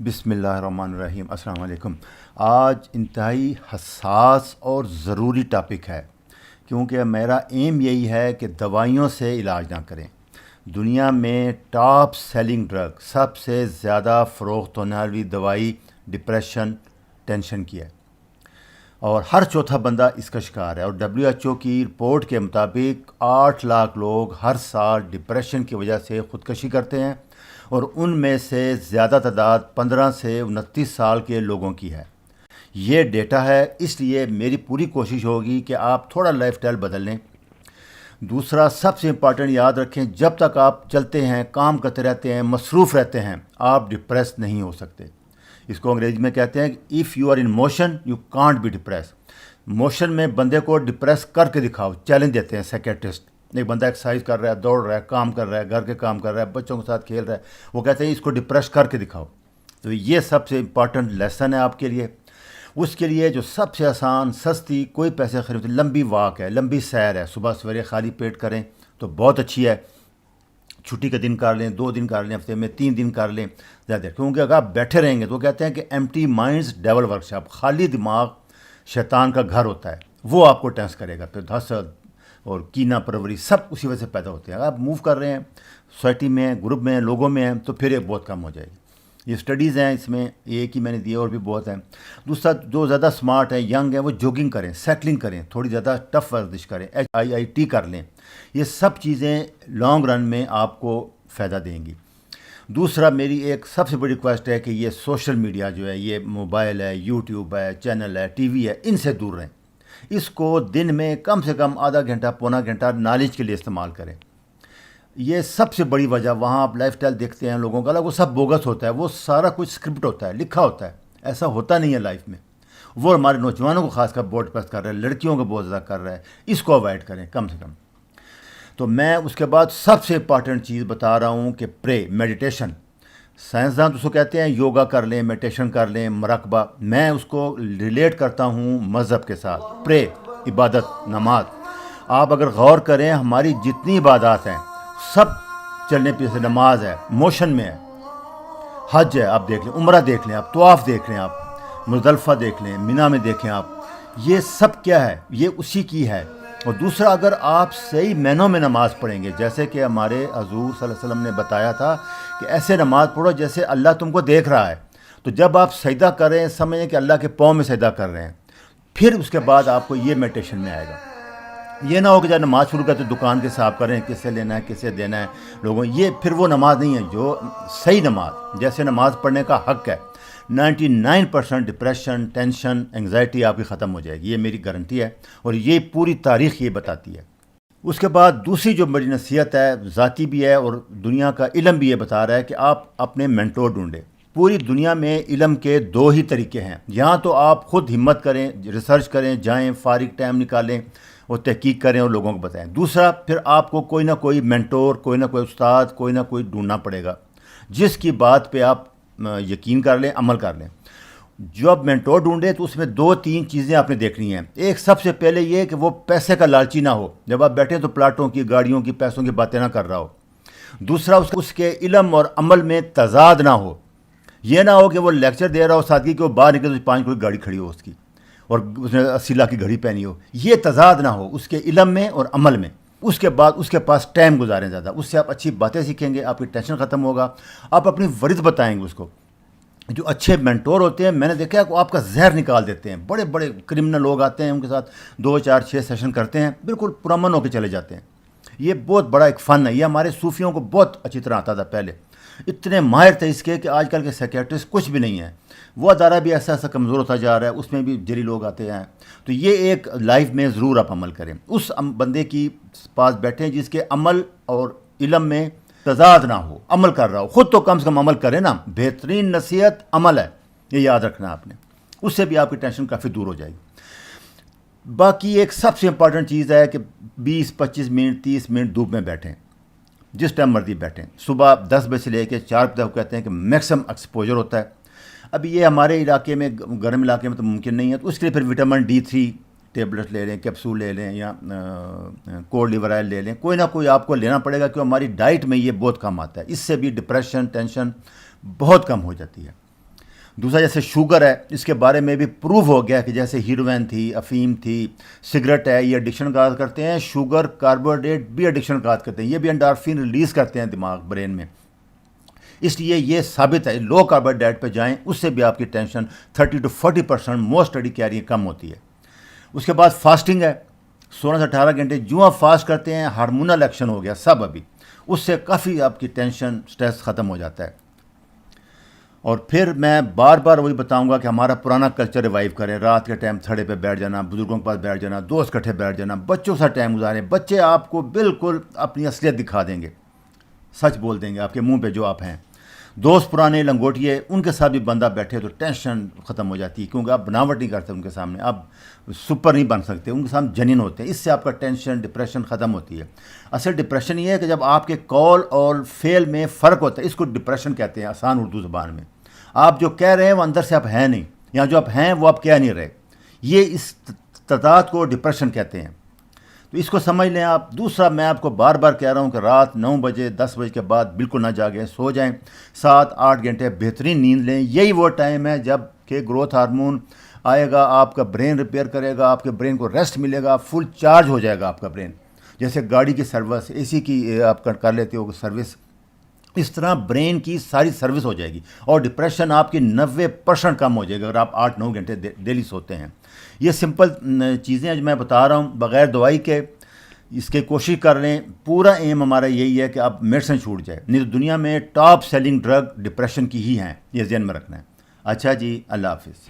बिस्मिल्लाहिर्रहमानिर्रहीम। अस्सलाम वालेकुम। आज इंतहाई हसास और ज़रूरी टॉपिक है, क्योंकि मेरा एम यही है कि दवाइयों से इलाज ना करें। दुनिया में टॉप सेलिंग ड्रग, सबसे ज़्यादा फ़रोख्त होने वाली दवाई डिप्रेशन, टेंशन की है, और हर चौथा बंदा इसका शिकार है। और WHO की रिपोर्ट के मुताबिक 8 लाख लोग हर साल डिप्रेशन की वजह से ख़ुदकशी करते हैं, और उनमें से ज़्यादा तादाद 15 से 29 साल के लोगों की है। ये डेटा है, इसलिए मेरी पूरी कोशिश होगी कि आप थोड़ा लाइफस्टाइल बदल लें। दूसरा, सबसे इम्पॉर्टेंट याद रखें, जब तक आप चलते हैं, काम करते रहते हैं, मसरूफ़ रहते हैं, आप डिप्रेस नहीं हो सकते। इसको अंग्रेजी में कहते हैं कि if you are in motion you can't be depress. Motion में बंदे को डिप्रेस करके दिखाओ, चैलेंज देते हैं साइकेट्रिस्ट। एक बंदा एक्सरसाइज कर रहा है, दौड़ रहा है, काम कर रहा है, घर के काम कर रहा है, बच्चों के साथ खेल रहा है, वो कहते हैं इसको डिप्रेस करके दिखाओ। तो ये सबसे इम्पॉर्टेंट लेसन है आपके लिए। उसके लिए जो सबसे आसान, सस्ती, कोई पैसे खरीद, लंबी वॉक है, लंबी सैर है। सुबह सवेरे खाली पेट करें तो बहुत अच्छी है। छुट्टी के दिन कर लें, 2 दिन कर लें, हफ्ते में 3 दिन कर लें ज़्यादा, क्योंकि अगर आप बैठे रहेंगे तो कहते हैं कि एम्प्टी माइंड्स डेवल वर्कशॉप, खाली दिमाग शैतान का घर होता है, वो आपको टेंस करेगा। फिर हसद और कीना परवरी सब उसी वजह से पैदा होते हैं। अगर आप मूव कर रहे हैं, सोसाइटी में, ग्रुप में, लोगों में हैं, तो फिर ये बहुत कम हो जाएगी। ये स्टडीज़ हैं, इसमें एक ही मैंने दिए, और भी बहुत हैं। दूसरा, जो ज़्यादा स्मार्ट है, यंग है, वो जॉगिंग करें, साइकिलिंग करें, थोड़ी ज़्यादा टफ वर्जिश करें, HIIT कर लें। ये सब चीज़ें लॉन्ग रन में आपको फ़ायदा देंगी। दूसरा, मेरी एक सबसे बड़ी रिक्वेस्ट है कि ये सोशल मीडिया जो है, ये मोबाइल है, यूट्यूब है, चैनल है, TV है, इनसे दूर रहें। इसको दिन में कम से कम आधा घंटा, पौना घंटा नॉलेज के लिए इस्तेमाल करें। ये सबसे बड़ी वजह, वहाँ आप लाइफस्टाइल देखते हैं लोगों का, वो सब बोगस होता है, वो सारा कुछ स्क्रिप्ट होता है, लिखा होता है, ऐसा होता नहीं है लाइफ में। वो हमारे नौजवानों को खासकर बहुत डिप्रेस कर रहा है, लड़कियों को बहुत ज़्यादा कर रहा है। इसको अवॉइड करें कम से कम। तो मैं उसके बाद सबसे इम्पॉर्टेंट चीज़ बता रहा हूँ कि प्रे, मेडिटेशन। साइंसदान तो उसको कहते हैं योगा कर लें, मेडिटेशन कर लें, मराकबा। मैं उसको रिलेट करता हूँ मज़हब के साथ। प्रे, इबादत, नमाज। आप अगर गौर करें, हमारी जितनी इबादत हैं सब चलने पे से, नमाज है, मोशन में है, हज है, आप देख लें, उम्रा देख लें, आप तवाफ़ देख लें, आप मुज़दलिफ़ा देख लें, मिना में देखें आप, ये सब क्या है, ये उसी की है। और दूसरा, अगर आप सही मायनों में नमाज़ पढ़ेंगे, जैसे कि हमारे हज़ूर सल्लल्लाहु अलैहि वसल्लम ने बताया था कि ऐसे नमाज़ पढ़ो जैसे अल्लाह तुमको देख रहा है। तो जब आप सजदा करें, समझें कि अल्लाह के पाँव में सजदा कर रहे हैं, फिर उसके बाद आपको ये मेडिटेशन में आएगा। ये ना हो कि जब नमाज़ शुरू करते दुकान के साफ करें, किससे लेना है, किससे देना है लोगों, ये फिर वो नमाज नहीं है जो सही नमाज, जैसे नमाज पढ़ने का हक़ है। 99% डिप्रेशन, टेंशन, एंग्जाइटी आपकी ख़त्म हो जाएगी, ये मेरी गारंटी है, और ये पूरी तारीख़ ये बताती है। उसके बाद दूसरी जो बड़ी नसीहत है, ज़ाती भी है और दुनिया का इल्म भी ये बता रहा है कि आप अपने मेंटोर ढूंढें। पूरी दुनिया में इल्म के 2 ही तरीके हैं। यहाँ तो आप ख़ुद हिम्मत करें, रिसर्च करें, जाएँ, फारिग टाइम निकालें और तहकीक करें और लोगों को बताएं। दूसरा, फिर आपको कोई ना कोई मेंटोर, कोई ना कोई उस्ताद, कोई ना कोई ढूंढना पड़ेगा जिसकी बात पे आप यकीन कर लें, अमल कर लें। जो आप मेंटोर ढूंढें तो उसमें 2-3 चीज़ें आपने देखनी हैं। एक, सबसे पहले ये कि वो पैसे का लालची ना हो, जब आप बैठें तो प्लाटों की, गाड़ियों की, पैसों की बातें ना कर रहा हो। दूसरा, उसके इल्म और अमल में तजाद ना हो। ये ना हो कि वो लेक्चर दे रहा हो, सादगी के वो बाहर निकले तो 5 कोई गाड़ी खड़ी हो उसकी, और उसने 80 लाख की घड़ी पहनी हो। ये तजाद ना हो उसके इल्म में और अमल में। उसके बाद उसके पास टाइम गुजारें ज़्यादा, उससे आप अच्छी बातें सीखेंगे, आपकी टेंशन ख़त्म होगा, आप अपनी वरिद बताएंगे उसको। जो अच्छे मेंटोर होते हैं, मैंने देखा है, वो आपका जहर निकाल देते हैं। बड़े बड़े क्रिमिनल लोग आते हैं, उनके साथ 2, 4, 6 सेशन करते हैं, बिल्कुल पुरअमन होकर चले जाते हैं। ये बहुत बड़ा एक फ़न है, ये हमारे सूफियों को बहुत अच्छी तरह आता था पहले। इतने माहिर थे इसके कि आजकल के साइकियाट्रिस्ट कुछ भी नहीं है। वो अदारा भी ऐसा ऐसा कमज़ोर होता जा रहा है, उसमें भी जरी लोग आते हैं। तो ये एक लाइफ में ज़रूर आप अमल करें, उस बंदे की पास बैठें जिसके अमल और इल्म में तजाद ना हो, अमल कर रहा हो। ख़ुद तो कम से कम अमल करें ना। बेहतरीन नसीहत अमल है, ये याद रखना आपने। उससे भी आपकी टेंशन काफ़ी दूर हो जाएगी। बाकी एक सबसे इम्पॉर्टेंट चीज़ है कि 20-25 मिनट, 30 मिनट धूप में बैठें, जिस टाइम मर्जी बैठें। सुबह 10 बजे से लेकर 4 बजे तक कहते हैं कि मैक्सिमम एक्सपोजर होता है। अभी ये हमारे इलाके में, गर्म इलाके में तो मुमकिन नहीं है, तो उसके लिए फिर विटामिन D3 टेबलेट ले लें, कैप्सूल ले लें, या कोल्ड लिवर ऑयल ले लें, कोई ना कोई आपको लेना पड़ेगा, क्योंकि हमारी डाइट में ये बहुत कम आता है। इससे भी डिप्रेशन, टेंशन बहुत कम हो जाती है। دوسرا جیسے شوگر ہے، اس کے بارے میں بھی پروف ہو گیا کہ جیسے ہیروین تھی، افیم تھی، سگریٹ ہے، یہ ایڈکشن کاز کرتے ہیں. شوگر، کاربوہائیڈریٹ بھی ایڈکشن کاز کرتے ہیں، یہ بھی انڈورفین ریلیز کرتے ہیں دماغ برین میں. اس لیے یہ ثابت ہے لو کاربوہائیڈریٹ پہ جائیں، اس سے بھی آپ کی ٹینشن 30 to 40% موسٹ اسٹڈی کہہ رہی ہے کم ہوتی ہے. اس کے بعد فاسٹنگ ہے، 16 سے 18 گھنٹے جو آپ فاسٹ کرتے ہیں ہارمونل ایکشن ہو گیا سب ابھی، اس سے کافی آپ کی ٹینشن سٹریس ختم ہو جاتا ہے. اور پھر میں بار بار وہی بتاؤں گا کہ ہمارا پرانا کلچر ریوائیو کریں. رات کے ٹائم تھڑے پہ بیٹھ جانا، بزرگوں کے پاس بیٹھ جانا، دوست کٹھے بیٹھ جانا، بچوں سے ٹائم گزاریں. بچے آپ کو بالکل اپنی اصلیت دکھا دیں گے، سچ بول دیں گے آپ کے منہ پہ جو آپ ہیں. دوست پرانے لنگوٹیے، ان کے ساتھ بھی بندہ بیٹھے تو ٹینشن ختم ہو جاتی ہے، کیونکہ آپ بناوٹ نہیں کرتے ان کے سامنے، آپ سپر نہیں بن سکتے، ان کے سامنے جنین ہوتے ہیں. اس سے آپ کا ٹینشن، ڈپریشن ختم ہوتی ہے. اصل ڈپریشن یہ ہے کہ جب آپ کے کال اور فیل میں فرق ہوتا ہے، اس کو ڈپریشن کہتے ہیں آسان اردو زبان میں. آپ جو کہہ رہے ہیں وہ اندر سے آپ ہیں نہیں، یا جو آپ ہیں وہ آپ کہہ نہیں رہے. یہ اس تعداد کو ڈپریشن کہتے ہیں. تو اس کو سمجھ لیں آپ. دوسرا میں آپ کو بار بار کہہ رہا ہوں کہ رات 9 بجے 10 بجے کے بعد بالکل نہ جاگیں، سو جائیں. 7-8 گھنٹے بہترین نیند لیں. یہی وہ ٹائم ہے جب کہ گروتھ ہارمون آئے گا، آپ کا برین ریپیئر کرے گا، آپ کے برین کو ریسٹ ملے گا، فل چارج ہو جائے گا آپ کا برین. جیسے گاڑی کی سروس، اے سی کی آپ کر لیتے ہو سروس، اس طرح برین کی ساری سروس ہو جائے گی اور ڈپریشن آپ کی 90% کم ہو جائے گا اگر آپ 8-9 گھنٹے ڈیلی سوتے ہیں. یہ سمپل چیزیں ہیں جو میں بتا رہا ہوں بغیر دوائی کے. اس کے کوشش کر لیں. پورا ایم ہمارا یہی ہے کہ آپ میڈیسن چھوٹ جائے، نہیں تو دنیا میں ٹاپ سیلنگ ڈرگ ڈپریشن کی ہی ہیں، یہ ذہن میں رکھنا ہے. اچھا جی، اللہ حافظ.